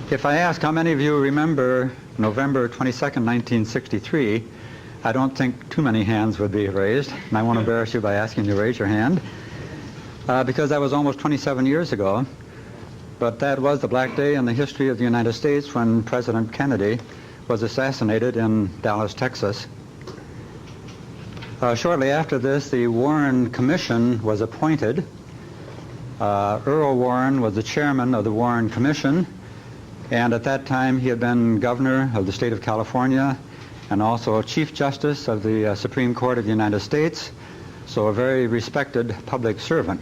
If I ask how many of you remember November 22nd, 1963, I don't think too many hands would be raised, and I won't embarrass you by asking you to raise your hand, because that was almost 27 years ago. But that was the black day in the history of the United States when President Kennedy was assassinated in Dallas, Texas. Shortly after this, the Warren Commission was appointed. Earl Warren was the chairman of the Warren Commission, and at that time he had been governor of the state of California and also Chief Justice of the Supreme Court of the United States, so a very respected public servant.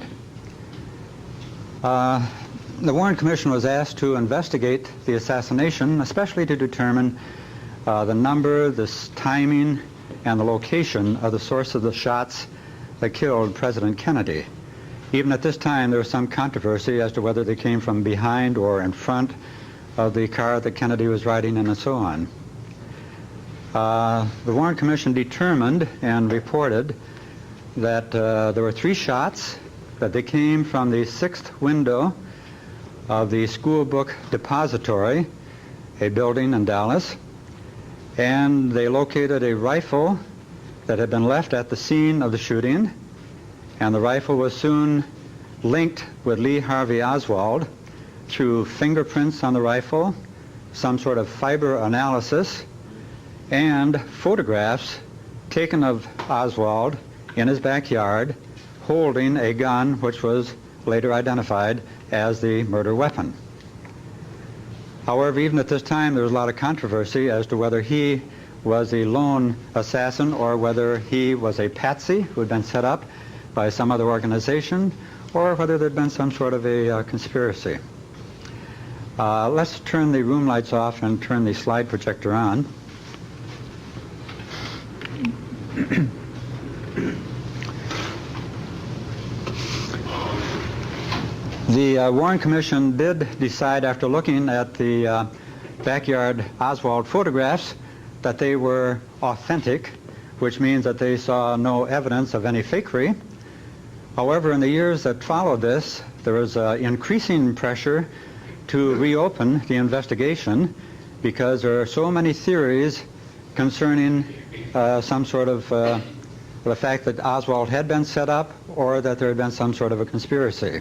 The Warren Commission was asked to investigate the assassination, especially to determine the number, the timing, and the location of the source of the shots that killed President Kennedy. Even at this time, there was some controversy as to whether they came from behind or in front of the car that Kennedy was riding in and so on. The Warren Commission determined and reported that there were 3 shots, that they came from the 6th window of the school book depository, a building in Dallas, and they located a rifle that had been left at the scene of the shooting, and the rifle was soon linked with Lee Harvey Oswald through fingerprints on the rifle, some sort of fiber analysis, and photographs taken of Oswald in his backyard holding a gun which was later identified as the murder weapon. However, even at this time, there was a lot of controversy as to whether he was a lone assassin or whether he was a patsy who had been set up by some other organization, or whether there had been some sort of a conspiracy. Let's turn the room lights off and turn the slide projector on. The Warren Commission did decide, after looking at the backyard Oswald photographs, that they were authentic, which means that they saw no evidence of any fakery. However, in the years that followed this, there was increasing pressure to reopen the investigation because there are so many theories concerning some sort of the fact that Oswald had been set up or that there had been some sort of a conspiracy.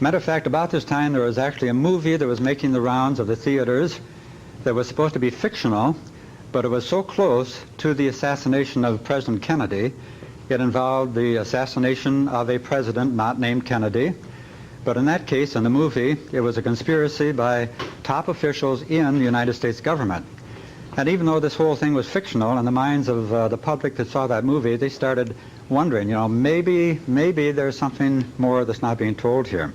Matter of fact, about this time there was actually a movie that was making the rounds of the theaters that was supposed to be fictional, but it was so close to the assassination of President Kennedy. It involved the assassination of a president not named Kennedy, but in that case, in the movie, it was a conspiracy by top officials in the United States government. And even though this whole thing was fictional, in the minds of the public that saw that movie, they started wondering, you know, maybe there's something more that's not being told here.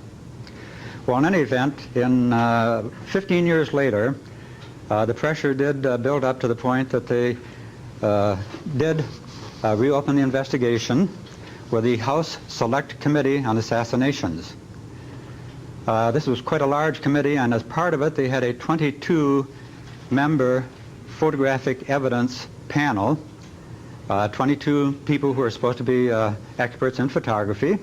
Well, in any event, in 15 years later, the pressure did build up to the point that they did reopen the investigation with the House Select Committee on Assassinations. This was quite a large committee, and as part of it, they had a 22-member photographic evidence panel, 22 people who were supposed to be experts in photography.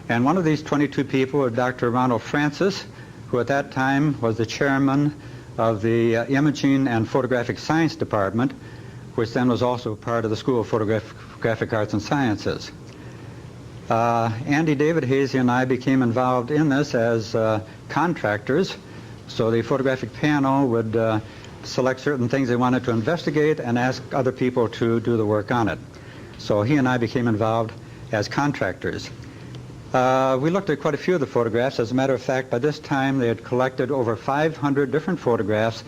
And one of these 22 people was Dr. Ronald Francis, who at that time was the chairman of the Imaging and Photographic Science Department, which then was also part of the School of Photographic Arts and Sciences. Andy David Hazy and I became involved in this as contractors, so the photographic panel would select certain things they wanted to investigate and ask other people to do the work on it. So he and I became involved as contractors. We looked at quite a few of the photographs. As a matter of fact, by this time they had collected over 500 different photographs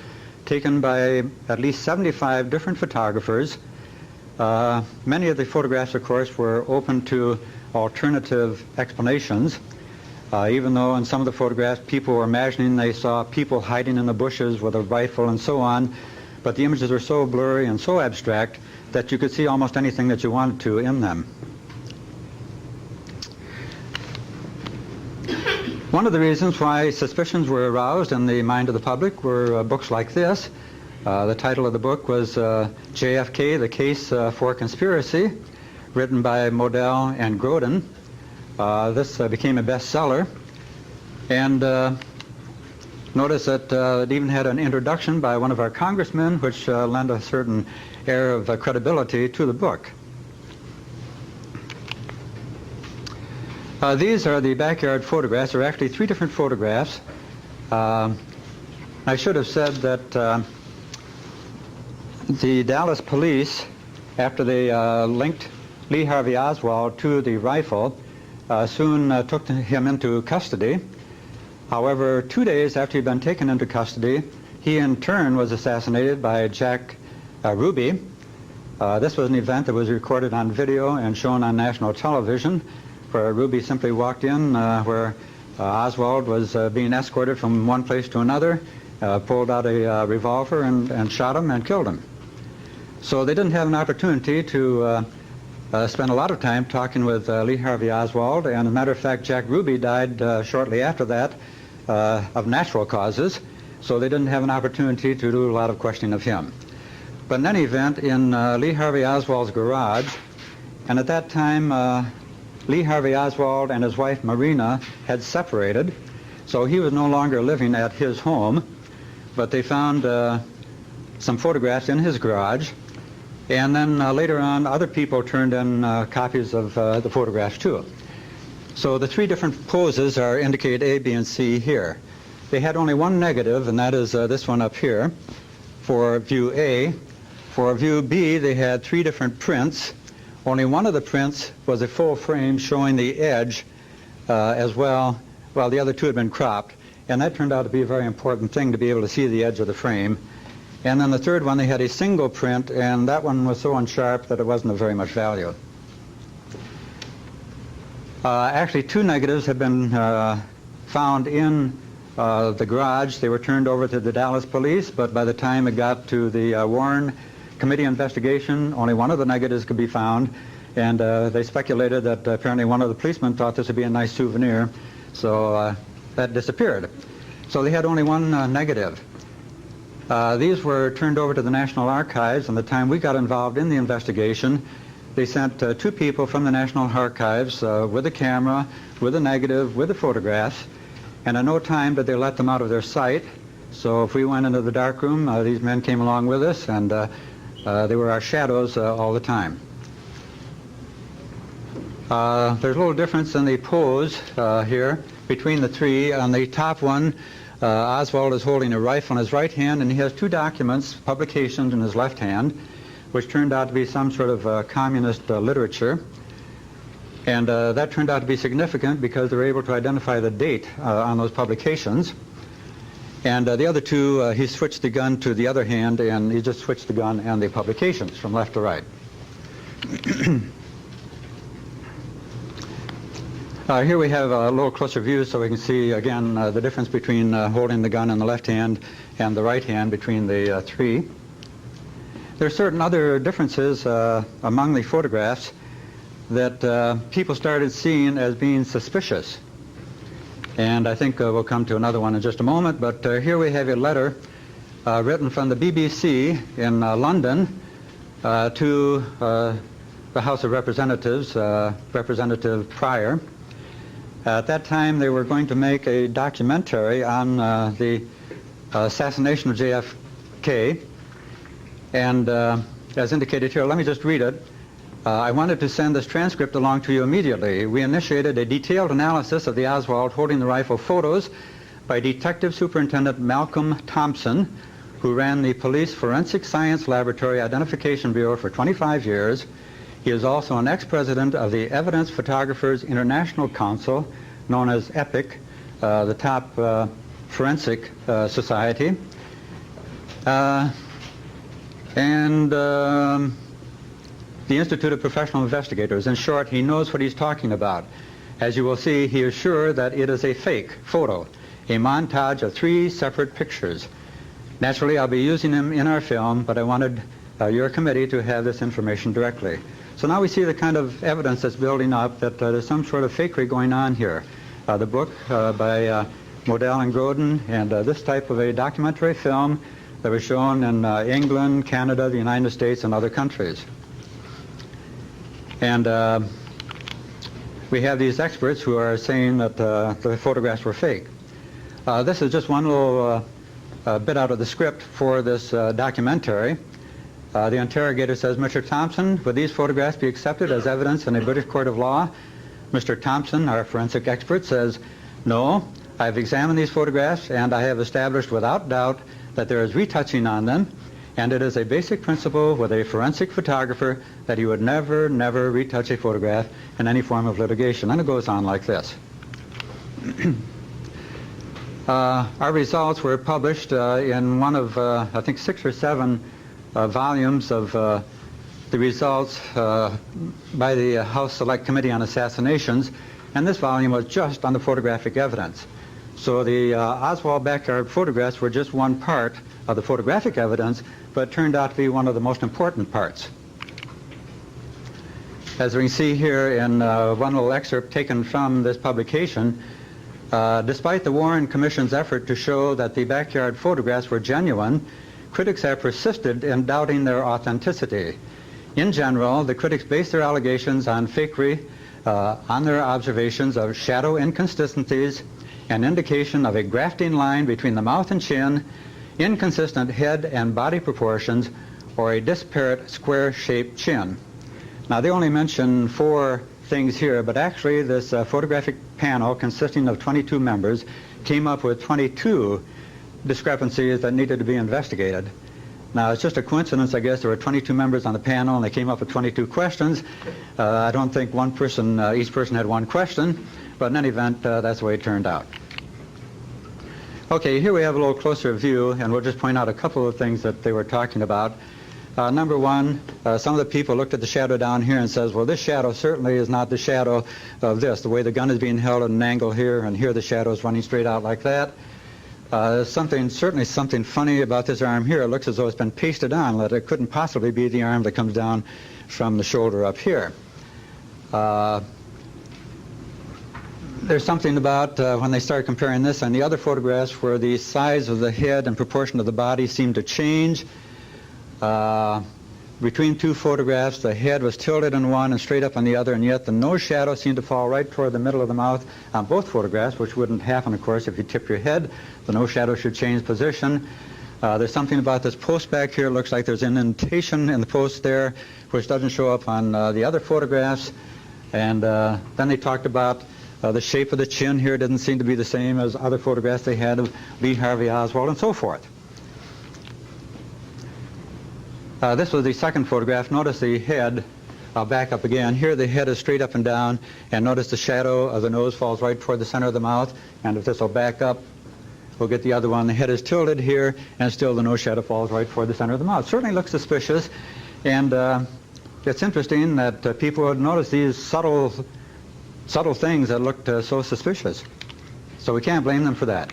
taken by at least 75 different photographers. Many of the photographs, of course, were open to alternative explanations. Even though in some of the photographs people were imagining they saw people hiding in the bushes with a rifle and so on, but the images were so blurry and so abstract that you could see almost anything that you wanted to in them. One of the reasons why suspicions were aroused in the mind of the public were books like this. The title of the book was JFK, The Case for Conspiracy, written by Modell and Grodin. This became a bestseller, and Notice that it even had an introduction by one of our congressmen, which lent a certain air of credibility to the book. These are the backyard photographs. There are actually 3 different photographs. I should have said that the Dallas police, after they linked Lee Harvey Oswald to the rifle, soon took him into custody. However, 2 days after he'd been taken into custody, he in turn was assassinated by Jack Ruby. This was an event that was recorded on video and shown on national television, where Ruby simply walked in where Oswald was being escorted from one place to another, pulled out a revolver and shot him and killed him. So they didn't have an opportunity to spend a lot of time talking with Lee Harvey Oswald, and as a matter of fact, Jack Ruby died shortly after that of natural causes, so they didn't have an opportunity to do a lot of questioning of him. But in any event, in Lee Harvey Oswald's garage, and at that time Lee Harvey Oswald and his wife Marina had separated, so he was no longer living at his home, but they found some photographs in his garage, and then later on other people turned in copies of the photographs too. So the 3 different poses are indicated A, B, and C here. They had only one negative, and that is this one up here for view A. For view B, they had 3 different prints. Only one of the prints was a full frame showing the edge as well, while the other 2 had been cropped. And that turned out to be a very important thing, to be able to see the edge of the frame. And then the 3rd one, they had a single print, and that one was so unsharp that it wasn't of very much value. Actually, 2 negatives have been found in the garage. They were turned over to the Dallas police, but by the time it got to the Warren Committee investigation, only one of the negatives could be found, and they speculated that apparently one of the policemen thought this would be a nice souvenir, so that disappeared. So they had only one negative. These were turned over to the National Archives, and the time we got involved in the investigation, they sent 2 people from the National Archives with a camera, with a negative, with the photographs, and in no time did they let them out of their sight. So if we went into the darkroom, these men came along with us, and they were our shadows all the time. There's a little difference in the pose here between the 3. On the top one, Oswald is holding a rifle in his right hand, and he has 2 documents, publications, in his left hand, which turned out to be some sort of communist literature. And that turned out to be significant because they were able to identify the date on those publications. And the other 2, he switched the gun to the other hand, and he just switched the gun and the publications from left to right. Here we have a little closer view so we can see again the difference between holding the gun in the left hand and the right hand between the 3. There are certain other differences among the photographs that people started seeing as being suspicious. And I think we'll come to another one in just a moment, but here we have a letter written from the BBC in London to the House of Representatives, Representative Pryor. At that time they were going to make a documentary on the assassination of JFK, and as indicated here, let me just read it. I wanted to send this transcript along to you immediately. We initiated a detailed analysis of the Oswald holding the rifle photos by Detective Superintendent Malcolm Thompson, who ran the Police Forensic Science Laboratory Identification Bureau for 25 years. He is also an ex-president of the Evidence Photographers International Council, known as EPIC, the top forensic society. And the Institute of Professional Investigators. In short, he knows what he's talking about. As you will see, he is sure that it is a fake photo, a montage of 3 separate pictures. Naturally, I'll be using them in our film, but I wanted your committee to have this information directly. So now we see the kind of evidence that's building up that there's some sort of fakery going on here. The book by Modell and Grodin, and this type of a documentary film that was shown in England, Canada, the United States, and other countries. And we have these experts who are saying that the photographs were fake. This is just one little bit out of the script for this documentary. The interrogator says, Mr. Thompson, would these photographs be accepted as evidence in a British court of law? Mr. Thompson, our forensic expert, says, no, I've examined these photographs and I have established without doubt that there is retouching on them, and it is a basic principle with a forensic photographer that he would never, never retouch a photograph in any form of litigation. And it goes on like this. Our results were published in one of, I think, 6 or 7 volumes of the results by the House Select Committee on Assassinations, and this volume was just on the photographic evidence. So the Oswald backyard photographs were just one part of the photographic evidence, but turned out to be one of the most important parts. As we can see here in one little excerpt taken from this publication, despite the Warren Commission's effort to show that the backyard photographs were genuine, critics have persisted in doubting their authenticity. In general, the critics base their allegations on fakery, on their observations of shadow inconsistencies, an indication of a grafting line between the mouth and chin, inconsistent head and body proportions, or a disparate square-shaped chin. Now, they only mention 4 things here, but actually this photographic panel consisting of 22 members came up with 22 discrepancies that needed to be investigated. Now, it's just a coincidence, I guess, there were 22 members on the panel and they came up with 22 questions. I don't think each person had one question, but in any event, that's the way it turned out. Okay, here we have a little closer view, and we'll just point out a couple of things that they were talking about. Number one, some of the people looked at the shadow down here and says, well, this shadow certainly is not the shadow of this. The way the gun is being held at an angle here, and here the shadow is running straight out like that. There's certainly something funny about this arm here. It looks as though it's been pasted on, that it couldn't possibly be the arm that comes down from the shoulder up here. There's something about when they start comparing this and the other photographs where the size of the head and proportion of the body seemed to change. Between 2 photographs, the head was tilted in one and straight up on the other, and yet the nose shadow seemed to fall right toward the middle of the mouth on both photographs, which wouldn't happen, of course, if you tip your head. The nose shadow should change position. There's something about this post back here. It looks like there's an indentation in the post there, which doesn't show up on the other photographs. And then they talked about the shape of the chin here didn't seem to be the same as other photographs they had of Lee Harvey Oswald and so forth. This was the second photograph. Notice the head. I'll back up again. Here the head is straight up and down, and notice the shadow of the nose falls right toward the center of the mouth. And if this will back up, we'll get the other one. The head is tilted here, and still the nose shadow falls right toward the center of the mouth. Certainly looks suspicious, and it's interesting that people would notice these subtle things that looked so suspicious. So we can't blame them for that.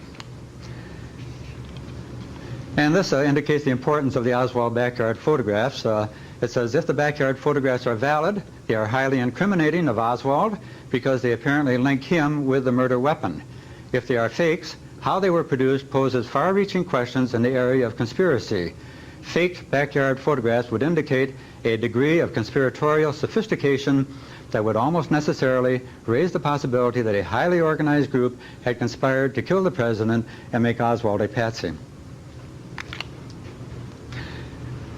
And this indicates the importance of the Oswald backyard photographs. It says, if the backyard photographs are valid, they are highly incriminating of Oswald because they apparently link him with the murder weapon. If they are fakes, how they were produced poses far-reaching questions in the area of conspiracy. Faked backyard photographs would indicate a degree of conspiratorial sophistication that would almost necessarily raise the possibility that a highly organized group had conspired to kill the president and make Oswald a patsy.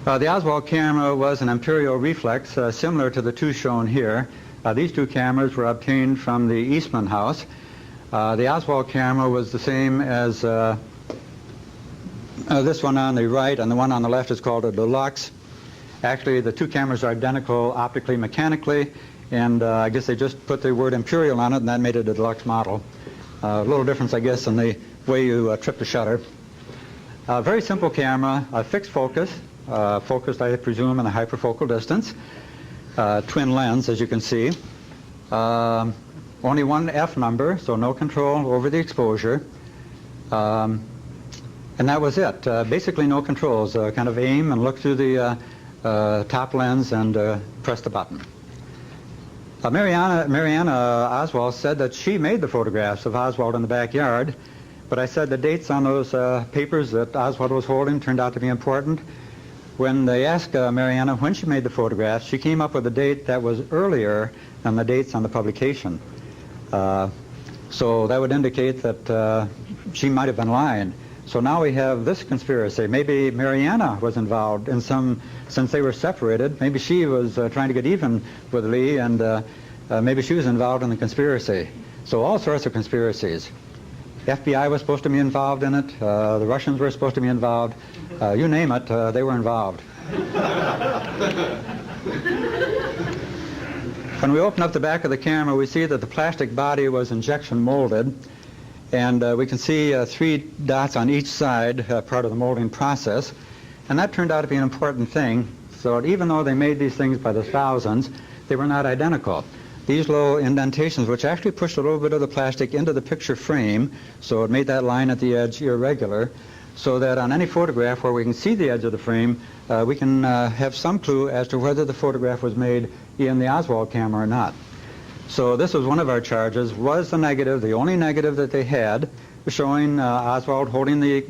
The Oswald camera was an imperial reflex similar to the 2 shown here. These 2 cameras were obtained from the Eastman House. The Oswald camera was the same as this one on the right, and the one on the left is called a deluxe. Actually, the 2 cameras are identical optically, mechanically, and I guess they just put the word imperial on it, and that made it a deluxe model. A little difference, I guess, in the way you trip the shutter. Very simple camera, fixed focus. Focused, I presume, in a hyperfocal distance. Twin lens, as you can see. Only one F number, so no control over the exposure. And that was it. Basically no controls. Kind of aim and look through the top lens and press the button. Mariana Oswald said that she made the photographs of Oswald in the backyard, but I said the dates on those papers that Oswald was holding turned out to be important. When they asked Mariana when she made the photographs, she came up with a date that was earlier than the dates on the publication. So that would indicate that she might have been lying. So now we have this conspiracy. Maybe Mariana was involved in since they were separated, maybe she was trying to get even with Lee, and maybe she was involved in the conspiracy. So all sorts of conspiracies. FBI was supposed to be involved in it. The Russians were supposed to be involved. You name it, they were involved. When we open up the back of the camera, we see that the plastic body was injection molded, and we can see 3 dots on each side, part of the molding process, and that turned out to be an important thing. So even though they made these things by the thousands, they were not identical. These little indentations, which actually pushed a little bit of the plastic into the picture frame, so it made that line at the edge irregular, so that on any photograph where we can see the edge of the frame, we can have some clue as to whether the photograph was made in the Oswald camera or not. So this was one of our charges, was the negative, the only negative that they had, showing Oswald holding the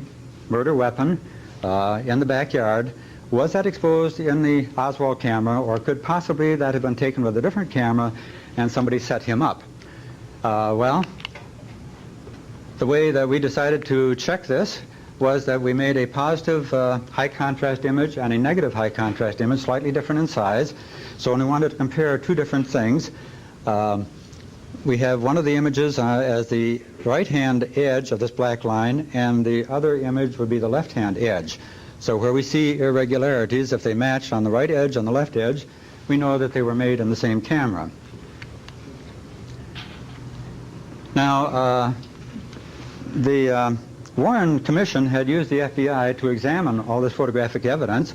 murder weapon in the backyard. Was that exposed in the Oswald camera, or could possibly that have been taken with a different camera and somebody set him up? Well, the way that we decided to check this was that we made a positive high contrast image and a negative high contrast image, slightly different in size. So when we wanted to compare 2 different things, we have one of the images as the right-hand edge of this black line, and the other image would be the left-hand edge. So where we see irregularities, if they match on the right edge and the left edge, we know that they were made in the same camera. Now, the Warren Commission had used the FBI to examine all this photographic evidence,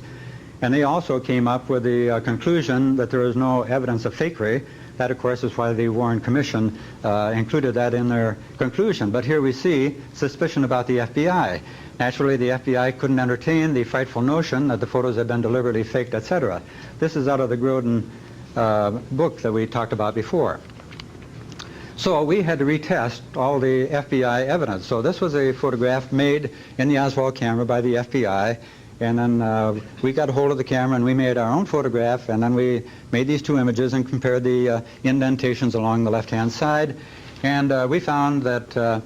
and they also came up with the conclusion that there is no evidence of fakery. That, of course, is why the Warren Commission included that in their conclusion. But here we see suspicion about the FBI. Naturally, the FBI couldn't entertain the frightful notion that the photos had been deliberately faked, etc. This is out of the Groden book that we talked about before. So we had to retest all the FBI evidence. So this was a photograph made in the Oswald camera by the FBI, and then we got a hold of the camera and we made our own photograph, and then we made these 2 images and compared the indentations along the left-hand side, and we found that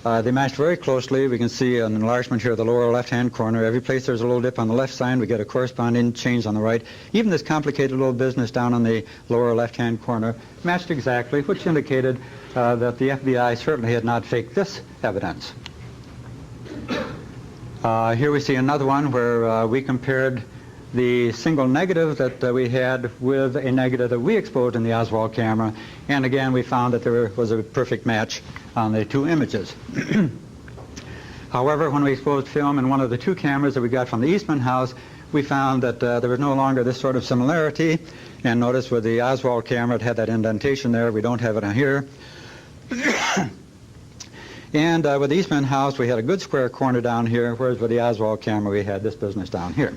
they matched very closely. We can see an enlargement here of the lower left-hand corner. Every place there's a little dip on the left side, we get a corresponding change on the right. Even this complicated little business down on the lower left-hand corner matched exactly, which indicated that the FBI certainly had not faked this evidence. Here we see another one where we compared the single negative that we had with a negative that we exposed in the Oswald camera, and again we found that there was a perfect match on the 2 images. However, when we exposed film in one of the 2 cameras that we got from the Eastman house, we found that there was no longer this sort of similarity, and notice with the Oswald camera it had that indentation there. We don't have it on here. And with the Eastman house we had a good square corner down here, whereas with the Oswald camera we had this business down here.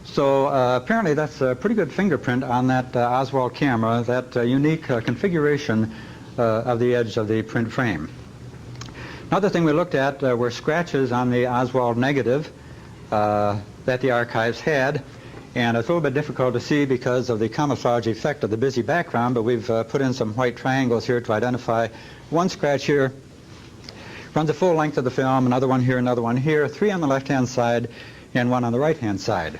So apparently that's a pretty good fingerprint on that Oswald camera, that unique configuration of the edge of the print frame. Another thing we looked at were scratches on the Oswald negative that the archives had, and it's a little bit difficult to see because of the camouflage effect of the busy background, but we've put in some white triangles here to identify one scratch here. Runs the full length of the film, another one here, 3 on the left-hand side, and 1 on the right-hand side.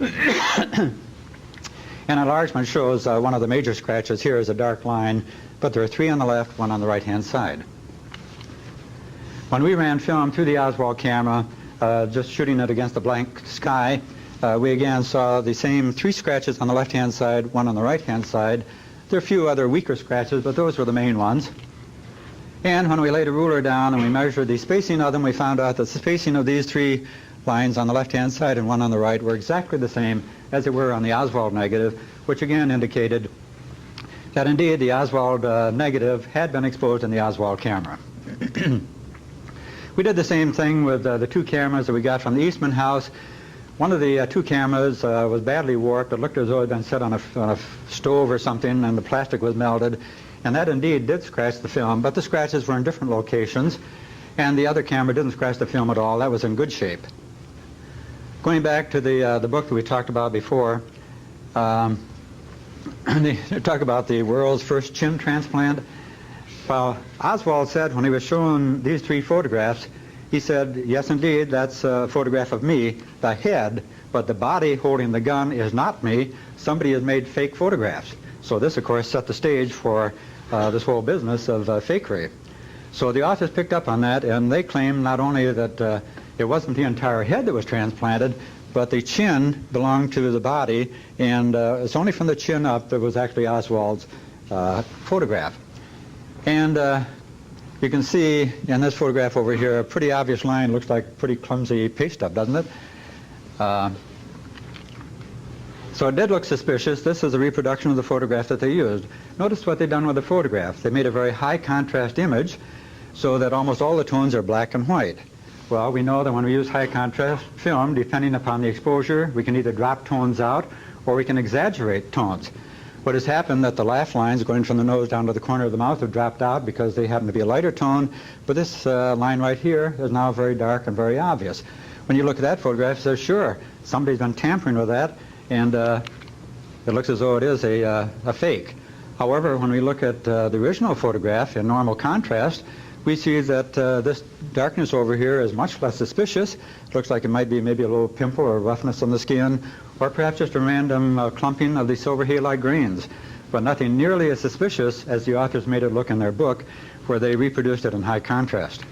And enlargement shows one of the major scratches here is a dark line, but there are 3 on the left, 1 on the right-hand side. When we ran film through the Oswald camera, just shooting it against the blank sky, we again saw the same 3 scratches on the left-hand side, 1 on the right-hand side. There are a few other weaker scratches, but those were the main ones. And when we laid a ruler down and we measured the spacing of them, we found out that the spacing of these 3 lines on the left-hand side and 1 on the right were exactly the same as they were on the Oswald negative, which again indicated that indeed the Oswald negative had been exposed in the Oswald camera. We did the same thing with the 2 cameras that we got from the Eastman house. One of the 2 cameras was badly warped. It looked as though it had been set on a stove or something, and the plastic was melted. And that indeed did scratch the film, but the scratches were in different locations, and the other camera didn't scratch the film at all. That was in good shape. Going back to the book that we talked about before, they talk about the world's first chin transplant. Well, Oswald said when he was shown these three photographs, he said, yes, indeed, that's a photograph of me, the head, but the body holding the gun is not me. Somebody has made fake photographs. So this, of course, set the stage for this whole business of fakery. So the authors picked up on that, and they claimed not only that it wasn't the entire head that was transplanted, but the chin belonged to the body, and it's only from the chin up that was actually Oswald's photograph. And you can see in this photograph over here, a pretty obvious line. Looks like pretty clumsy paste up, doesn't it? So it did look suspicious. This is a reproduction of the photograph that they used. Notice what they've done with the photograph. They made a very high contrast image so that almost all the tones are black and white. Well, we know that when we use high contrast film, depending upon the exposure, we can either drop tones out or we can exaggerate tones. What has happened that the laugh lines going from the nose down to the corner of the mouth have dropped out because they happen to be a lighter tone, but this line right here is now very dark and very obvious. When you look at that photograph, it says, sure, somebody's been tampering with that, and it looks as though it is a fake. However, when we look at the original photograph in normal contrast, we see that this darkness over here is much less suspicious. It looks like it might be maybe a little pimple or roughness on the skin, or perhaps just a random clumping of the silver halide grains, but nothing nearly as suspicious as the authors made it look in their book, where they reproduced it in high contrast.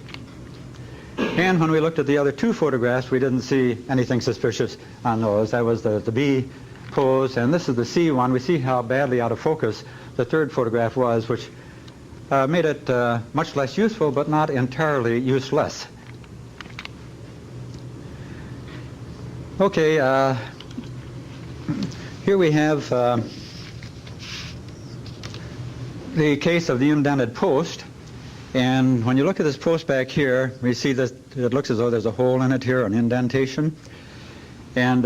And when we looked at the other two photographs, we didn't see anything suspicious on those. That was the B pose, and this is the C one. We see how badly out of focus the third photograph was, which made it much less useful, but not entirely useless. Okay, here we have the case of the indented post. And when you look at this post back here, we see that it looks as though there's a hole in it here, an indentation. And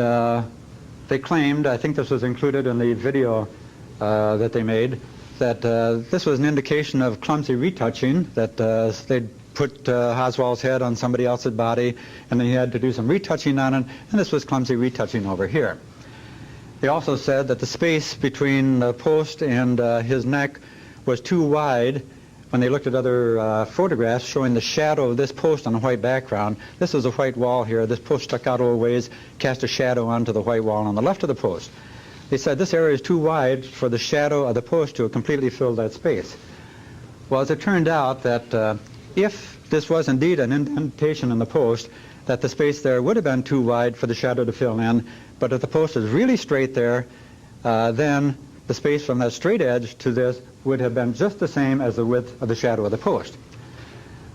they claimed, I think this was included in the video that they made, that this was an indication of clumsy retouching, that they'd put Oswald's head on somebody else's body, and then he had to do some retouching on it, and this was clumsy retouching over here. They also said that the space between the post and his neck was too wide. When they looked at other photographs showing the shadow of this post on a white background, this is a white wall here. This post stuck out a little ways, cast a shadow onto the white wall on the left of the post. They said this area is too wide for the shadow of the post to completely fill that space. Well, as it turned out that if this was indeed an indentation in the post, that the space there would have been too wide for the shadow to fill in, but if the post is really straight there, then the space from that straight edge to this would have been just the same as the width of the shadow of the post.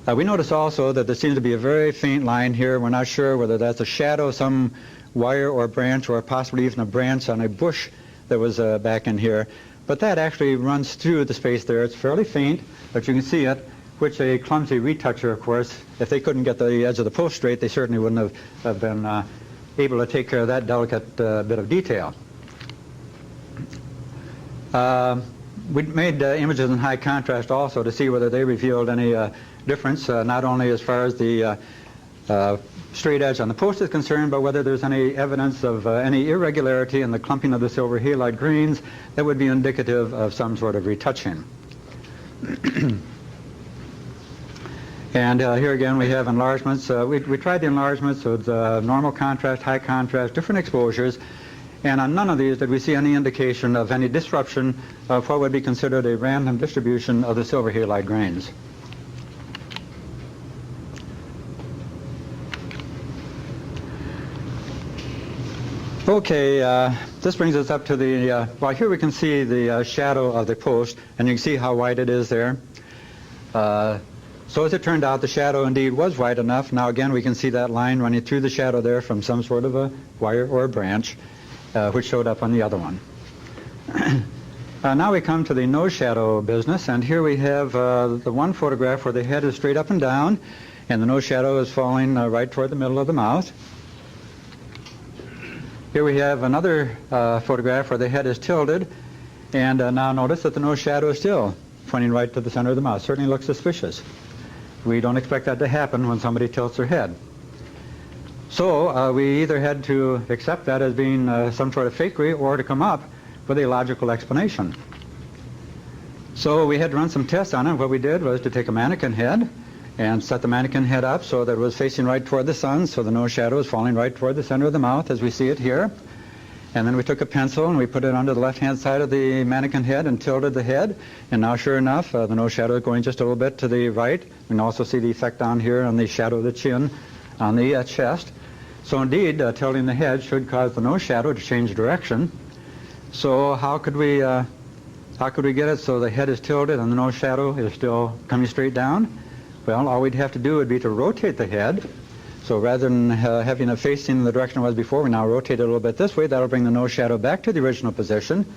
We notice also that there seems to be a very faint line here. We're not sure whether that's a shadow, some wire or branch, or possibly even a branch on a bush that was back in here. But that actually runs through the space there. It's fairly faint, but you can see it, which a clumsy retoucher, of course, if they couldn't get the edge of the post straight, they certainly wouldn't have been able to take care of that delicate bit of detail. We made images in high contrast also to see whether they revealed any difference, not only as far as the straight edge on the post is concerned, but whether there's any evidence of any irregularity in the clumping of the silver halide grains that would be indicative of some sort of retouching. And here again we have enlargements. We tried the enlargements with normal contrast, high contrast, different exposures, and on none of these did we see any indication of any disruption of what would be considered a random distribution of the silver halide grains. Okay, this brings us up to the, well, here we can see the shadow of the post, and you can see how wide it is there. So as it turned out, the shadow indeed was wide enough. Now again, we can see that line running through the shadow there from some sort of a wire or a branch, which showed up on the other one. Now we come to the nose shadow business, and here we have the one photograph where the head is straight up and down, and the nose shadow is falling right toward the middle of the mouth. Here we have another photograph where the head is tilted, and now notice that the nose shadow is still pointing right to the center of the mouth. Certainly looks suspicious. We don't expect that to happen when somebody tilts their head. So we either had to accept that as being some sort of fakery, or to come up with a logical explanation. So we had to run some tests on it. What we did was to take a mannequin head and set the mannequin head up so that it was facing right toward the sun, so the nose shadow was falling right toward the center of the mouth as we see it here. And then we took a pencil and we put it under the left-hand side of the mannequin head and tilted the head. And now, sure enough, the nose shadow is going just a little bit to the right. We can also see the effect down here on the shadow of the chin on the chest. So indeed, tilting the head should cause the nose shadow to change direction. So how could we get it so the head is tilted and the nose shadow is still coming straight down? Well, all we'd have to do would be to rotate the head. So rather than having it facing the direction it was before, we now rotate it a little bit this way. That'll bring the nose shadow back to the original position.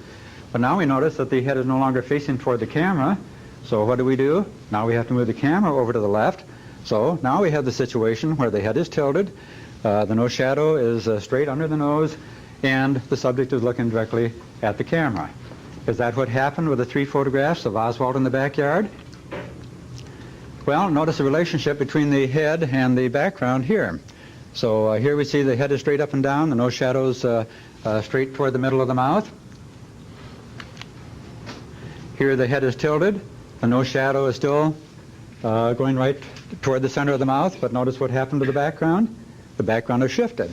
But now we notice that the head is no longer facing toward the camera. So what do? Now we have to move the camera over to the left. So now we have the situation where the head is tilted, the nose shadow is straight under the nose, and the subject is looking directly at the camera. Is that what happened with the 3 photographs of Oswald in the backyard? Well, notice the relationship between the head and the background here. So here we see the head is straight up and down, the nose shadow is straight toward the middle of the mouth. Here the head is tilted, the nose shadow is still going right toward the center of the mouth, but notice what happened to the background. The background has shifted.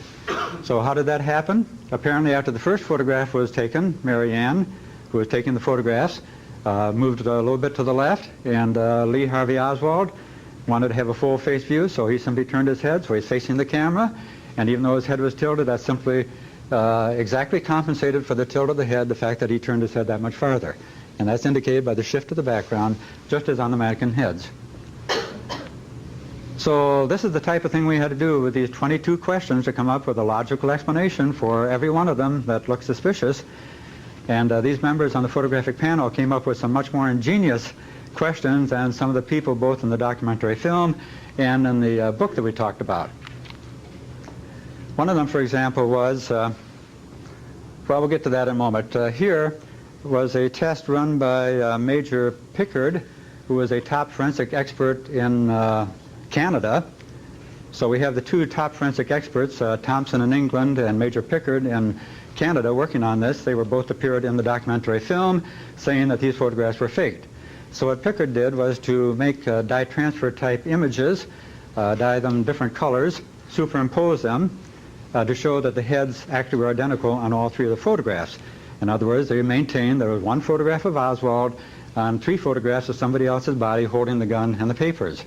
So how did that happen? Apparently after the first photograph was taken, Mary Ann, who was taking the photographs, moved a little bit to the left, and Lee Harvey Oswald wanted to have a full face view, so he simply turned his head so he's facing the camera, and even though his head was tilted, that simply exactly compensated for the tilt of the head, the fact that he turned his head that much farther. And that's indicated by the shift of the background, just as on the mannequin heads. So this is the type of thing we had to do with these 22 questions to come up with a logical explanation for every one of them that looks suspicious. And these members on the photographic panel came up with some much more ingenious questions than some of the people both in the documentary film and in the book that we talked about. One of them, for example, was, well, we'll get to that in a moment. Here was a test run by Major Pickard, who was a top forensic expert in Canada. So we have the 2 top forensic experts, Thompson in England and Major Pickard in Canada, working on this. They were both appeared in the documentary film saying that these photographs were faked. So what Pickard did was to make dye transfer type images, dye them different colors, superimpose them to show that the heads actually were identical on all 3 of the photographs. In other words, they maintained there was 1 photograph of Oswald and 3 photographs of somebody else's body holding the gun and the papers.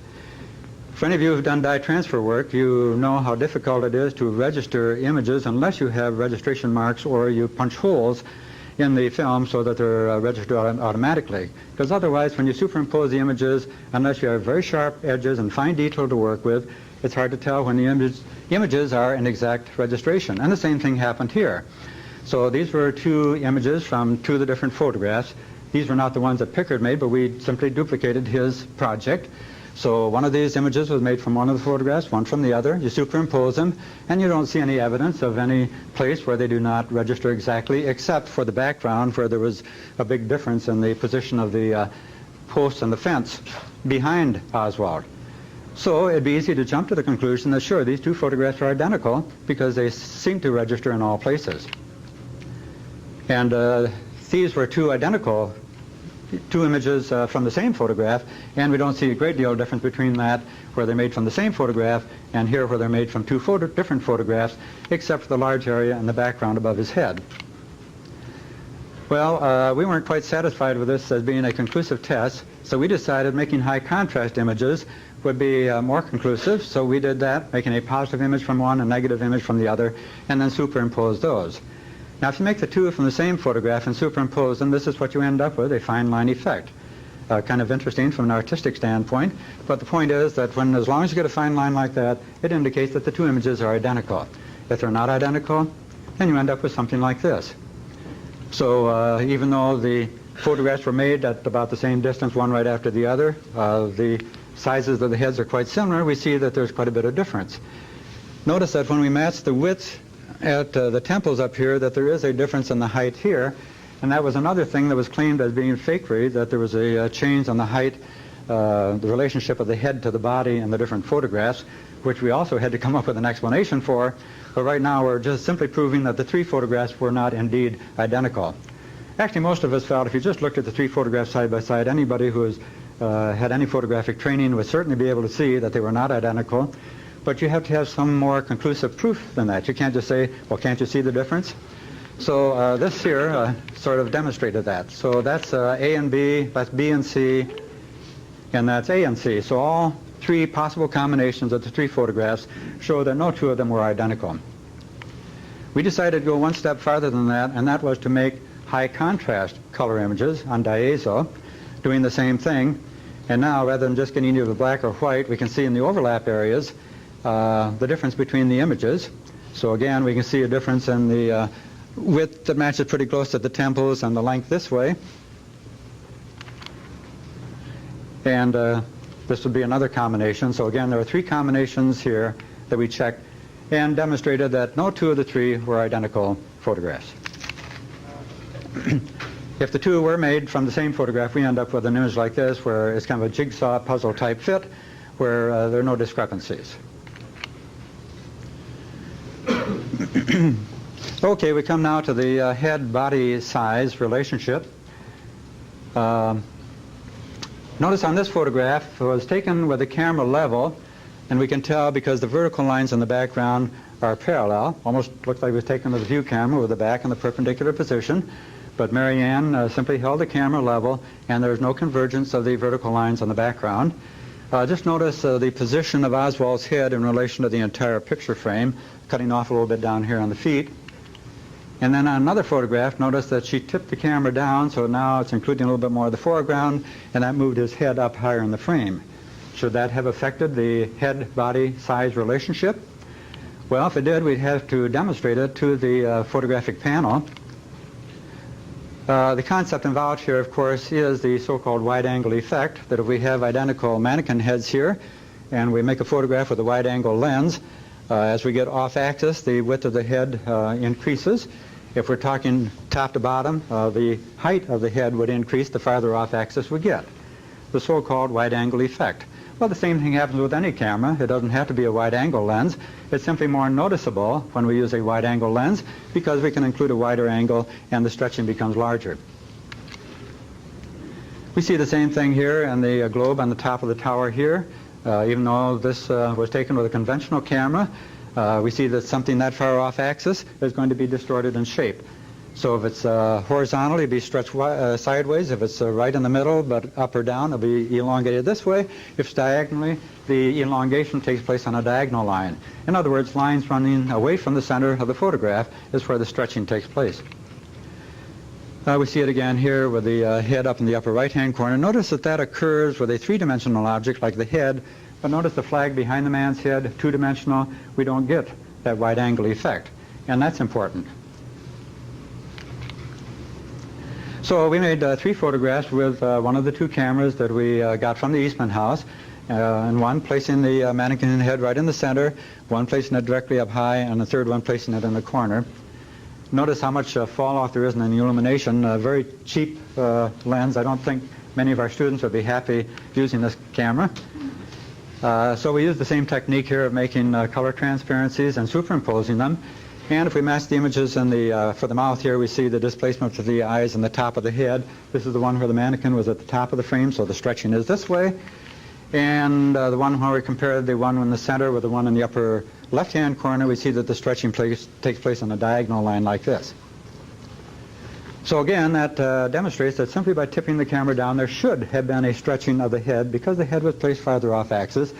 For any of you who've done dye transfer work, you know how difficult it is to register images unless you have registration marks or you punch holes in the film so that they're registered automatically. Because otherwise, when you superimpose the images, unless you have very sharp edges and fine detail to work with, it's hard to tell when the images are in exact registration. And the same thing happened here. So these were 2 images from 2 of the different photographs. These were not the ones that Pickard made, but we simply duplicated his project. So one of these images was made from one of the photographs, one from the other. You superimpose them, and you don't see any evidence of any place where they do not register exactly, except for the background where there was a big difference in the position of the posts and the fence behind Oswald. So it'd be easy to jump to the conclusion that, sure, these 2 photographs are identical because they seem to register in all places. And these were 2 identical 2 images from the same photograph, and we don't see a great deal of difference between that where they're made from the same photograph and here where they're made from 2 different photographs, except for the large area in the background above his head. Well, we weren't quite satisfied with this as being a conclusive test, so we decided making high contrast images would be more conclusive, so we did that, making a positive image from one, a negative image from the other, and then superimpose those. Now, if you make the 2 from the same photograph and superimpose them, this is what you end up with, a fine line effect. Kind of interesting from an artistic standpoint, but the point is that as long as you get a fine line like that, it indicates that the 2 images are identical. If they're not identical, then you end up with something like this. So even though the photographs were made at about the same distance, one right after the other, the sizes of the heads are quite similar, we see that there's quite a bit of difference. Notice that when we match the width at the temples up here, that there is a difference in the height here, and that was another thing that was claimed as being fakery, that there was a change on the height, the relationship of the head to the body in the different photographs, which we also had to come up with an explanation for, but right now we're just simply proving that the 3 photographs were not indeed identical. Actually, most of us felt if you just looked at the three photographs side by side, anybody who has had any photographic training would certainly be able to see that they were not identical. But you have to have some more conclusive proof than that. You can't just say, well, can't you see the difference? So this here sort of demonstrated that. So that's A and B, that's B and C, and that's A and C. So all three possible combinations of the three photographs show that no two of them were identical. We decided to go one step farther than that, and that was to make high contrast color images on diazo, doing the same thing. And now, rather than just getting either black or white, we can see in the overlap areas the difference between the images. So again, we can see a difference in the width that matches pretty close to the temples and the length this way. And this would be another combination. So again, there are three combinations here that we checked and demonstrated that no two of the three were identical photographs. If the two were made from the same photograph, we end up with an image like this, where it's kind of a jigsaw puzzle type fit, where there are no discrepancies. Okay, we come now to the head-body size relationship. Notice on this photograph, it was taken with the camera level, and we can tell because the vertical lines in the background are parallel. Almost looks like it was taken with a view camera with the back in the perpendicular position. But Mary Ann simply held the camera level, and there's no convergence of the vertical lines on the background. Just notice the position of Oswald's head in relation to the entire picture frame, cutting off a little bit down here on the feet. And then on another photograph, notice that she tipped the camera down, so now it's including a little bit more of the foreground, and that moved his head up higher in the frame. Should that have affected the head-body size relationship? Well, if it did, we'd have to demonstrate it to the photographic panel. The concept involved here, of course, is the so-called wide-angle effect, that if we have identical mannequin heads here, and we make a photograph with a wide-angle lens, as we get off-axis, the width of the head increases. If we're talking top to bottom, the height of the head would increase the farther off-axis we get, the so-called wide-angle effect. Well, the same thing happens with any camera. It doesn't have to be a wide-angle lens. It's simply more noticeable when we use a wide-angle lens because we can include a wider angle and the stretching becomes larger. We see the same thing here in the globe on the top of the tower here. Even though this was taken with a conventional camera, we see that something that far off axis is going to be distorted in shape. So if it's horizontally, it'll be stretched sideways. If it's right in the middle, but up or down, it'll be elongated this way. If it's diagonally, the elongation takes place on a diagonal line. In other words, lines running away from the center of the photograph is where the stretching takes place. We see it again here with the head up in the upper right-hand corner. Notice that that occurs with a three-dimensional object like the head, but notice the flag behind the man's head, two-dimensional. We don't get that wide-angle effect, and that's important. So we made three photographs with one of the two cameras that we got from the Eastman house, and one placing the mannequin head right in the center, one placing it directly up high, and the third one placing it in the corner. Notice how much fall off there is in the illumination. A very cheap lens. I don't think many of our students would be happy using this camera. So we use the same technique here of making color transparencies and superimposing them. And if we match the images in the, for the mouth here, we see the displacement of the eyes and the top of the head. This is the one where the mannequin was at the top of the frame, so the stretching is this way. And the one where we compared the one in the center with the one in the upper left-hand corner, we see that the stretching takes place on a diagonal line like this. So again, that demonstrates that simply by tipping the camera down, there should have been a stretching of the head because the head was placed farther off axis.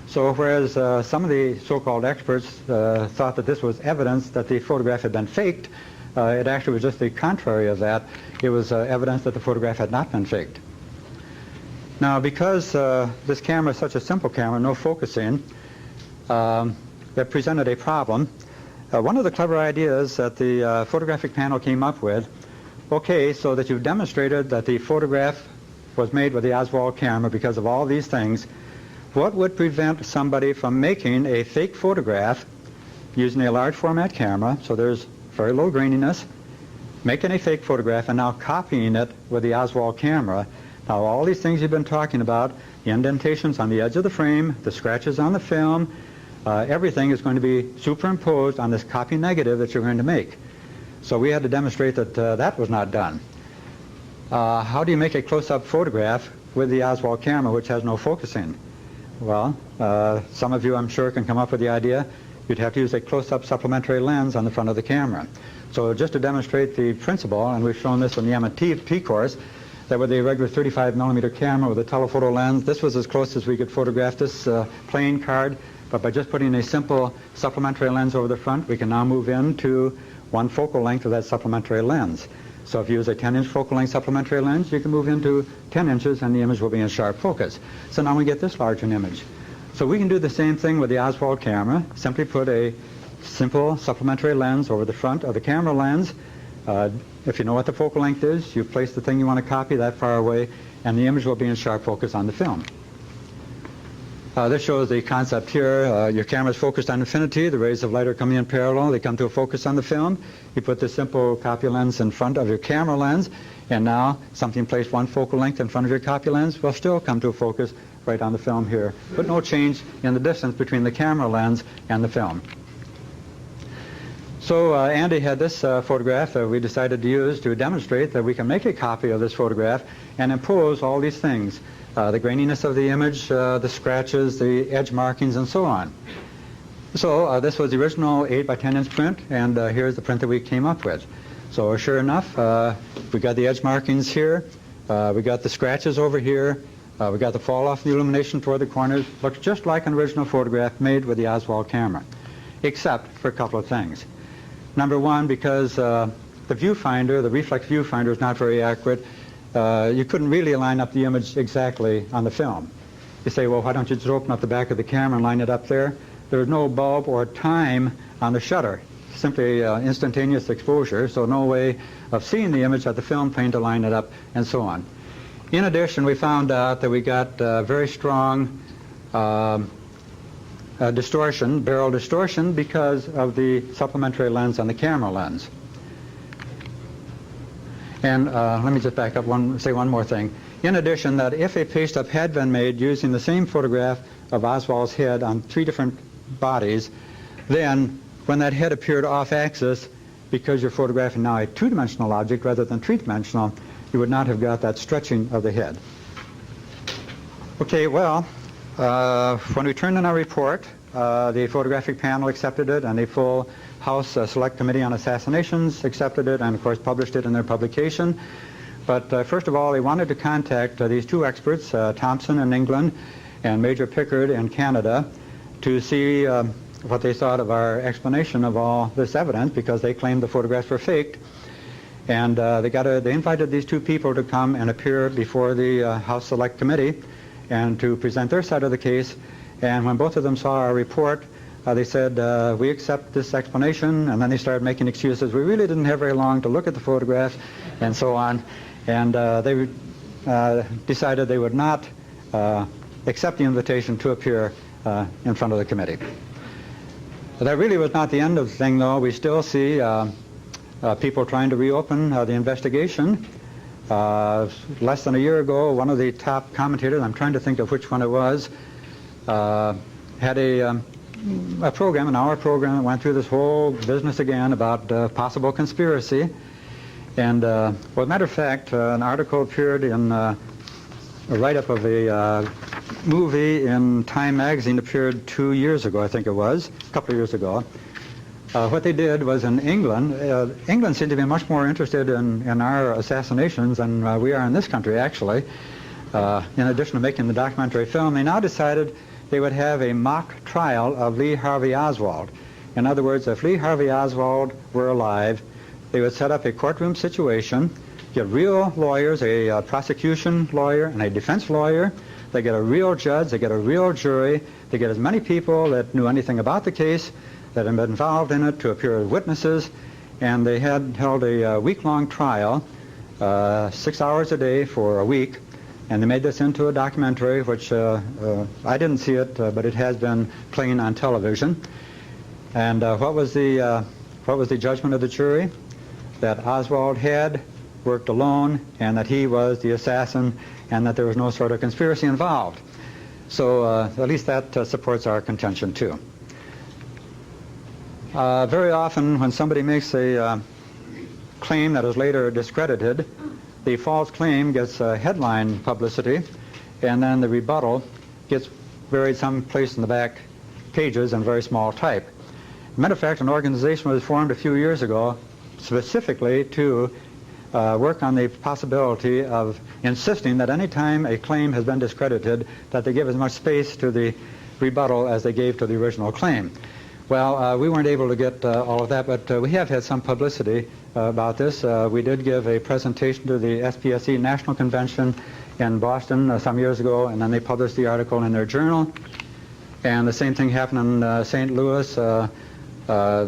So whereas some of the so-called experts thought that this was evidence that the photograph had been faked, it actually was just the contrary of that. It was evidence that the photograph had not been faked. Now, because this camera is such a simple camera, no focusing, that presented a problem. One of the clever ideas that the photographic panel came up with, okay, so that you've demonstrated that the photograph was made with the Oswald camera because of all these things, what would prevent somebody from making a fake photograph using a large format camera, so there's very low graininess, making a fake photograph and now copying it with the Oswald camera? Now all these things you've been talking about, the indentations on the edge of the frame, the scratches on the film, everything is going to be superimposed on this copy negative that you're going to make. So we had to demonstrate that that was not done. How do you make a close-up photograph with the Oswald camera which has no focusing? Well, some of you I'm sure can come up with the idea you'd have to use a close-up supplementary lens on the front of the camera. So just to demonstrate the principle, and we've shown this in the M&T course, that with a regular 35mm camera with a telephoto lens, this was as close as we could photograph this playing card, but by just putting a simple supplementary lens over the front, we can now move into one focal length of that supplementary lens. So if you use a 10-inch focal length supplementary lens, you can move into 10 inches and the image will be in sharp focus. So now we get this large an image. So we can do the same thing with the Oswald camera. Simply put a simple supplementary lens over the front of the camera lens. If you know what the focal length is, you place the thing you want to copy that far away and the image will be in sharp focus on the film. This shows the concept here. Your camera is focused on infinity. The rays of light are coming in parallel. They come to a focus on the film. You put the simple copy lens in front of your camera lens, and now something placed one focal length in front of your copy lens will still come to a focus right on the film here, but no change in the distance between the camera lens and the film. So Andy had this photograph that we decided to use to demonstrate that we can make a copy of this photograph and impose all these things. The graininess of the image, the scratches, the edge markings, and so on. So this was the original 8 by 10 inch print, and here's the print that we came up with. So sure enough, we got the edge markings here, we got the scratches over here, we got the fall off the illumination toward the corners. Looks just like an original photograph made with the Oswald camera, except for a couple of things. Number one, because the viewfinder, the reflex viewfinder, is not very accurate. You couldn't really line up the image exactly on the film. You say, well, why don't you just open up the back of the camera and line it up there? There's no bulb or time on the shutter, simply instantaneous exposure, so no way of seeing the image at the film plane to line it up, and so on. In addition, we found out that we got very strong distortion, barrel distortion, because of the supplementary lens on the camera lens. And let me just back up say one more thing. In addition, that if a paste-up had been made using the same photograph of Oswald's head on 3 different bodies, then when that head appeared off-axis, because you're photographing now a 2-dimensional object rather than 3-dimensional, you would not have got that stretching of the head. Okay, well, when we turned in our report, the photographic panel accepted it, and the full House Select Committee on Assassinations accepted it and, of course, published it in their publication. But first of all, they wanted to contact these 2 experts, Thompson in England and Major Pickard in Canada, to see what they thought of our explanation of all this evidence, because they claimed the photographs were faked. And they invited these 2 people to come and appear before the House Select Committee and to present their side of the case. And when both of them saw our report, they said, we accept this explanation, and then they started making excuses. We really didn't have very long to look at the photographs, and so on. And they decided they would not accept the invitation to appear in front of the committee. That really was not the end of the thing, though. We still see people trying to reopen the investigation. Less than a year ago, one of the top commentators, I'm trying to think of which one it was, had a program, an hour program, that went through this whole business again about possible conspiracy. And, well, as a matter of fact, an article appeared in a write-up of a movie in Time magazine, appeared 2 years ago, I think it was, a couple of years ago. What they did was in England, England seemed to be much more interested in our assassinations than we are in this country, actually. In addition to making the documentary film, they now decided they would have a mock trial of Lee Harvey Oswald. In other words, if Lee Harvey Oswald were alive, they would set up a courtroom situation, get real lawyers, a prosecution lawyer and a defense lawyer. They get a real judge, they get a real jury, they get as many people that knew anything about the case, that had been involved in it, to appear as witnesses, and they had held a week-long trial, 6 hours a day for a week. And they made this into a documentary, which I didn't see it, but it has been playing on television. And what was the judgment of the jury? That Oswald had worked alone, and that he was the assassin, and that there was no sort of conspiracy involved. So at least that supports our contention too. Very often, when somebody makes a claim that is later discredited, the false claim gets headline publicity, and then the rebuttal gets buried someplace in the back pages in very small type. Matter of fact, an organization was formed a few years ago specifically to work on the possibility of insisting that any time a claim has been discredited, that they give as much space to the rebuttal as they gave to the original claim. Well, we weren't able to get all of that, but we have had some publicity about this. We did give a presentation to the SPSE National Convention in Boston some years ago, and then they published the article in their journal. And the same thing happened in St. Louis, the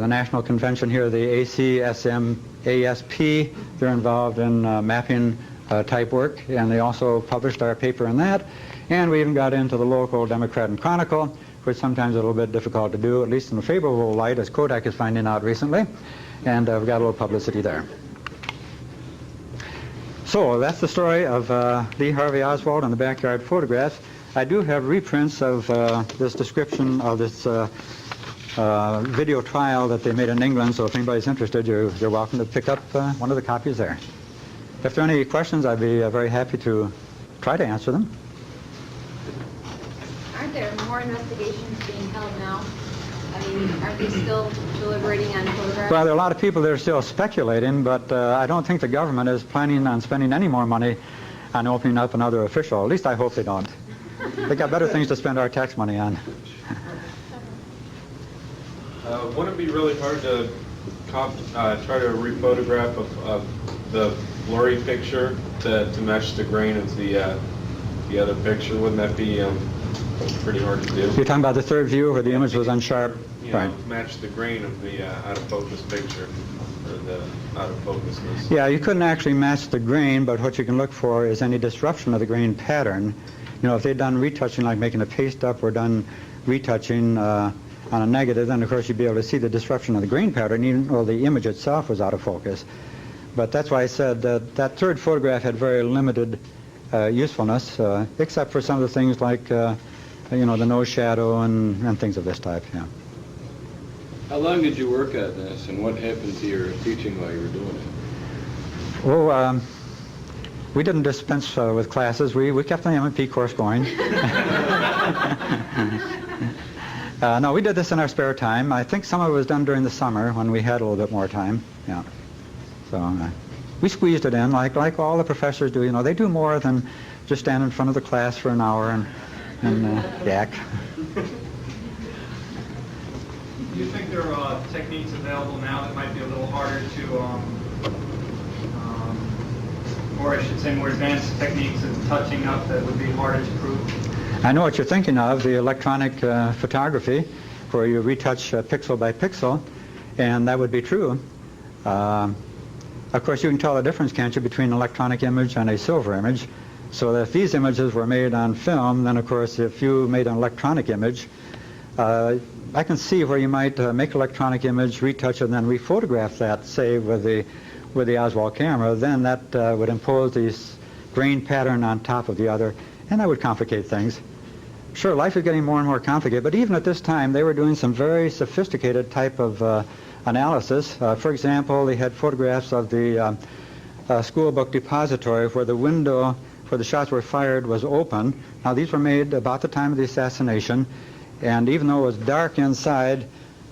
National Convention here, the ACSM-ASP. They're involved in mapping type work, and they also published our paper in that. And we even got into the local Democrat and Chronicle, which sometimes is a little bit difficult to do, at least in a favorable light, as Kodak is finding out recently. And we've got a little publicity there. So that's the story of Lee Harvey Oswald and the backyard photographs. I do have reprints of this description of this video trial that they made in England, so if anybody's interested, you're welcome to pick up one of the copies there. If there are any questions, I'd be very happy to try to answer them. Aren't there more investigations being held now? I mean, aren't they still deliberating on photographs? Well, there are a lot of people that are still speculating, but I don't think the government is planning on spending any more money on opening up another official. At least I hope they don't. They've got better things to spend our tax money on. Wouldn't it be really hard to try to rephotograph of the blurry picture to match the grain of the other picture? Wouldn't that be pretty hard to do? You're talking about the third view where the image was unsharp? You know, right. Match the grain of the out of focus picture, or the out of focusness. Yeah, you couldn't actually match the grain, but what you can look for is any disruption of the grain pattern. You know, if they'd done retouching, like making a paste up, or done retouching on a negative, then of course you'd be able to see the disruption of the grain pattern, even though the image itself was out of focus. But that's why I said that that third photograph had very limited usefulness, except for some of the things like, you know, the nose shadow and things of this type. Yeah. How long did you work on this, and what happened to your teaching while you were doing it? Well, we didn't dispense with classes. We kept the M&P course going. No, we did this in our spare time. I think some of it was done during the summer when we had a little bit more time. Yeah. So we squeezed it in like all the professors do. You know, they do more than just stand in front of the class for an hour and yak. Do you think there are techniques available now that might be a little harder to, or I should say more advanced techniques of touching up that would be harder to prove? I know what you're thinking of, the electronic photography, where you retouch pixel by pixel, and that would be true. Of course, you can tell the difference, can't you, between an electronic image and a silver image. So that if these images were made on film, then of course if you made an electronic image, I can see where you might make an electronic image, retouch it, and then rephotograph that, say, with the Oswald camera. Then that would impose this grain pattern on top of the other, and that would complicate things. Sure, life is getting more and more complicated, but even at this time, they were doing some very sophisticated type of analysis. For example, they had photographs of the school book depository where the window where the shots were fired was open. Now, these were made about the time of the assassination, and even though it was dark inside,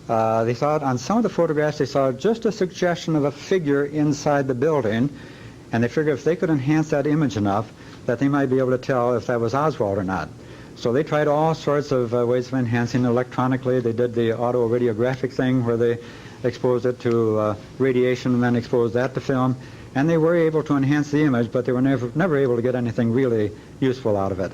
they thought on some of the photographs they saw just a suggestion of a figure inside the building, and they figured if they could enhance that image enough that they might be able to tell if that was Oswald or not. So they tried all sorts of ways of enhancing electronically. They did the auto-radiographic thing where they exposed it to radiation and then exposed that to film, and they were able to enhance the image, but they were never able to get anything really useful out of it.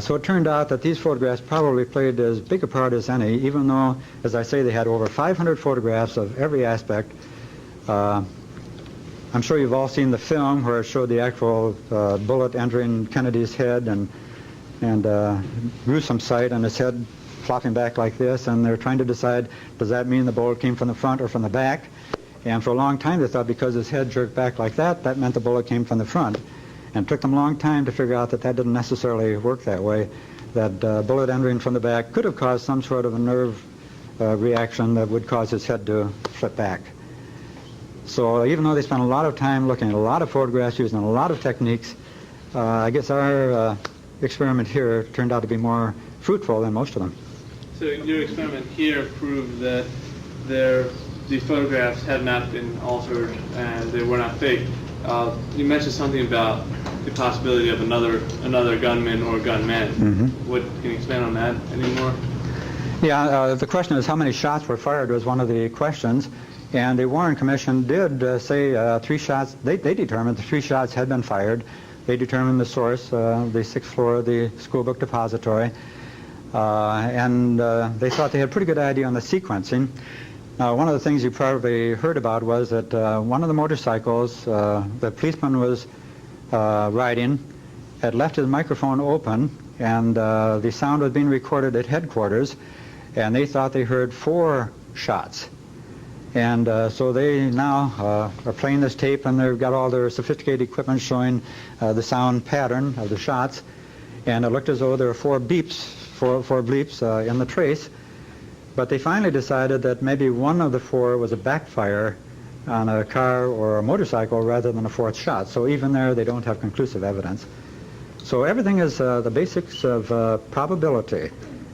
So it turned out that these photographs probably played as big a part as any, even though, as I say, they had over 500 photographs of every aspect. I'm sure you've all seen the film where it showed the actual bullet entering Kennedy's head and gruesome sight, and his head flopping back like this, and they're trying to decide, does that mean the bullet came from the front or from the back? And for a long time they thought because his head jerked back like that, that meant the bullet came from the front. And it took them a long time to figure out that that didn't necessarily work that way, that bullet entering from the back could have caused some sort of a nerve reaction that would cause his head to flip back. So even though they spent a lot of time looking at a lot of photographs, using a lot of techniques, I guess our experiment here turned out to be more fruitful than most of them. So your experiment here proved that the photographs had not been altered and they were not fake. You mentioned something about the possibility of another gunman or gunmen. Can you expand on that anymore? Yeah, the question is how many shots were fired was one of the questions, and the Warren Commission did say 3 shots. They determined the 3 shots had been fired. They determined the source, the 6th floor of the school book depository, and they thought they had a pretty good idea on the sequencing. One of the things you probably heard about was that one of the motorcycles the policeman was riding had left his microphone open, and the sound was being recorded at headquarters, and they thought they heard 4 shots. And so they now are playing this tape, and they've got all their sophisticated equipment showing the sound pattern of the shots, and it looked as though there were 4 beeps, four bleeps in the trace. But they finally decided that maybe one of the 4 was a backfire on a car or a motorcycle rather than a 4th shot. So even there, they don't have conclusive evidence. So everything is the basics of probability.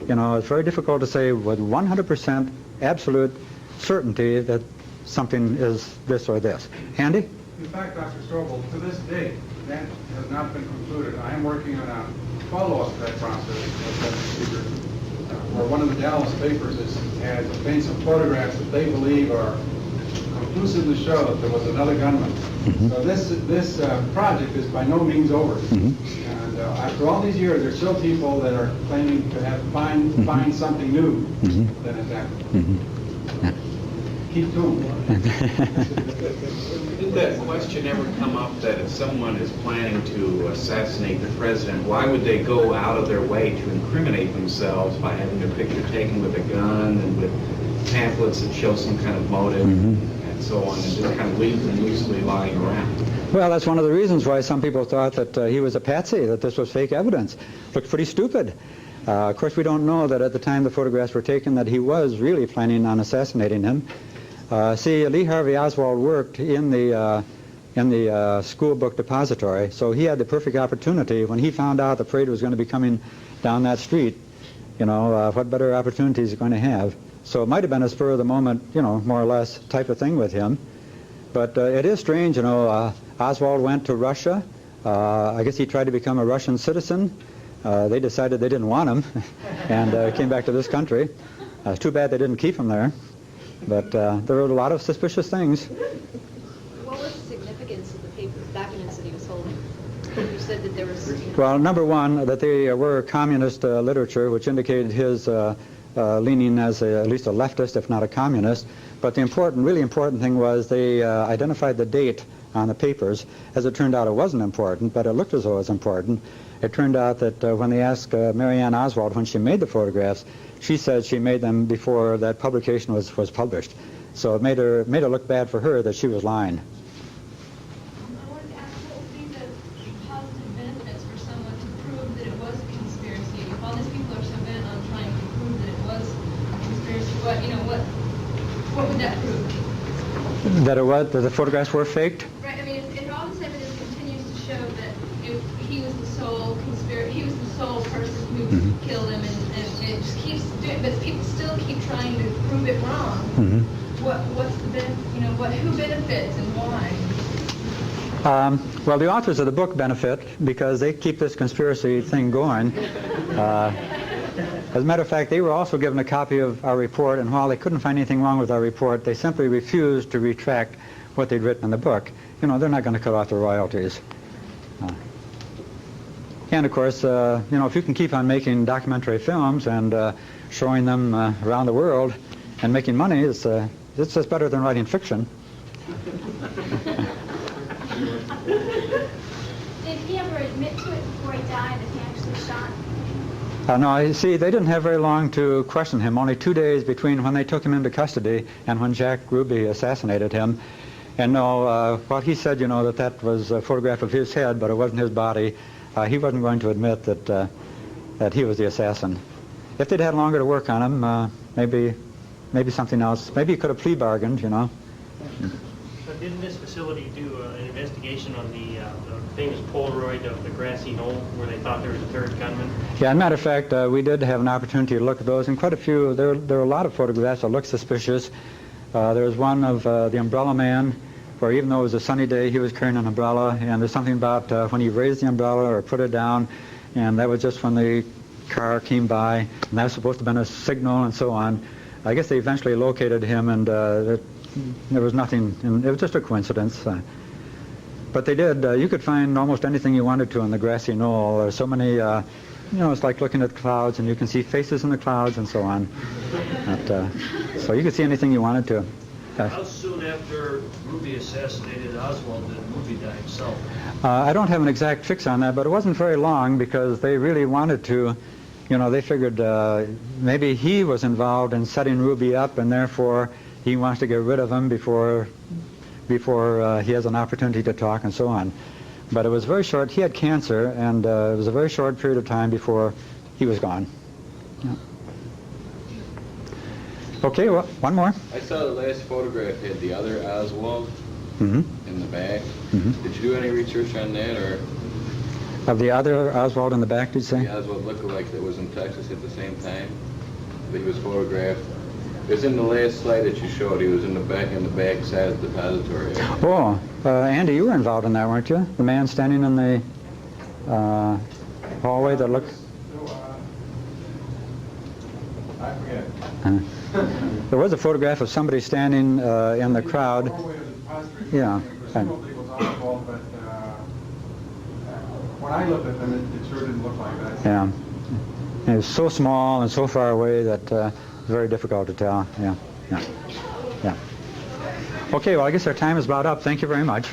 You know, it's very difficult to say with 100% absolute certainty that something is this or this. Andy? In fact, Dr. Stroebel, to this date, that has not been concluded. I am working on a follow-up to that process where one of the Dallas papers has obtained some photographs that they believe are conclusively show that there was another gunman. So this project is by no means over. And after all these years, there's still people that are claiming to find something new that has happened. Keep tuned. Did that question ever come up that if someone is planning to assassinate the president, why would they go out of their way to incriminate themselves by having their picture taken with a gun and with pamphlets that show some kind of motive and so on, and just kind of leave them loosely lying around? Well, that's one of the reasons why some people thought that he was a patsy, that this was fake evidence. Looked pretty stupid. Of course, we don't know that at the time the photographs were taken that he was really planning on assassinating him. See, Lee Harvey Oswald worked in the school book depository, so he had the perfect opportunity when he found out the parade was going to be coming down that street. You know, what better opportunity is he going to have? So it might have been a spur of the moment, you know, more or less type of thing with him. But it is strange, you know, Oswald went to Russia. I guess he tried to become a Russian citizen. They decided they didn't want him and came back to this country. It's too bad they didn't keep him there. But there were a lot of suspicious things. What was the significance of the paper documents that he was holding? You said that there was... Well, number one, that they were communist literature, which indicated his leaning as at least a leftist, if not a communist. But the really important thing was they identified the date on the papers. As it turned out, it wasn't important, but it looked as though it was important. It turned out that when they asked Marianne Oswald when she made the photographs, she said she made them before that publication was published. So it made it look bad for her that she was lying. I wanted to ask, what would be the positive benefits for someone to prove that it was a conspiracy? If all these people are so bent on trying to prove that it was a conspiracy, what would that prove? That the photographs were faked? Right. I mean, if all this evidence continues to show that he was the sole person who killed him, and it just keeps doing, but people still keep trying to prove it wrong. What's the benefit? Who benefits and why? Well, the authors of the book benefit because they keep this conspiracy thing going. As a matter of fact, they were also given a copy of our report, and while they couldn't find anything wrong with our report, they simply refused to retract what they'd written in the book. You know, they're not going to cut off the royalties. And of course, if you can keep on making documentary films and showing them around the world and making money, it's just better than writing fiction. Did he ever admit to it before he died that he actually shot? No, you see, they didn't have very long to question him, only 2 days between when they took him into custody and when Jack Ruby assassinated him. And well, he said, that was a photograph of his head, but it wasn't his body. He wasn't going to admit that he was the assassin. If they'd had longer to work on him, maybe something else. Maybe he could have plea bargained, Dr. didn't this facility do an investigation on the famous Polaroid of the grassy knoll where they thought there was a third gunman? Yeah, as a matter of fact, we did have an opportunity to look at those, and quite a few, there were a lot of photographs that looked suspicious. There was one of the umbrella man, where even though it was a sunny day, he was carrying an umbrella, and there's something about when he raised the umbrella or put it down, and that was just when the car came by, and that was supposed to have been a signal and so on. I guess they eventually located him, and there was nothing, and it was just a coincidence. But they did, you could find almost anything you wanted to on the grassy knoll. There's so many, it's like looking at clouds, and you can see faces in the clouds and so on. So you could see anything you wanted to. How soon after Ruby assassinated Oswald did Ruby die himself? I don't have an exact fix on that, but it wasn't very long because they really wanted to, they figured maybe he was involved in setting Ruby up, and therefore he wants to get rid of him before he has an opportunity to talk and so on. But it was very short. He had cancer, and it was a very short period of time before he was gone. Yeah. Okay, well, one more. I saw the last photograph had the other Oswald Mm-hmm. in the back. Mm-hmm. Did you do any research on that, or Of the other Oswald in the back, did you say? the Oswald lookalike that was in Texas at the same time? That he was photographed. It was in the last slide that you showed. He was in the back side of the depository. Oh, Andy, you were involved in that, weren't you? The man standing in the hallway that looked... I forget. There was a photograph of somebody standing in the crowd. Yeah. Presumably it was Oswald, but when I looked at them, it sure didn't look like that. Yeah. It was so small and so far away that it's very difficult to tell. Yeah. Okay, well, I guess our time is about up. Thank you very much.